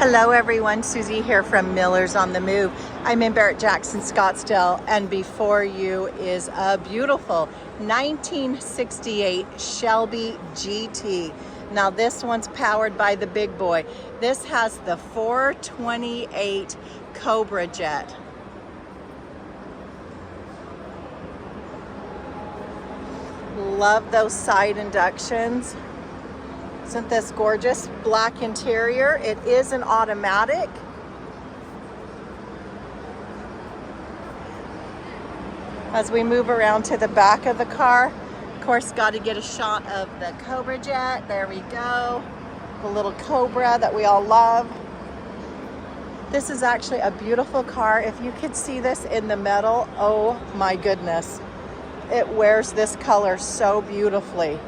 Hello everyone, Susie here from Millers on the Move. I'm in Barrett-Jackson, Scottsdale, and before you is a beautiful 1968 Shelby GT. Now this one's powered by the big boy. This has the 428 Cobra jet. Love those side inductions. Isn't this gorgeous? Black interior. It is an automatic. As we move around to the back of the car, of course, got to get a shot of the Cobra jet. There we go. The little Cobra that we all love. This is actually a beautiful car. If you could see this in the metal, oh my goodness. It wears this color so beautifully.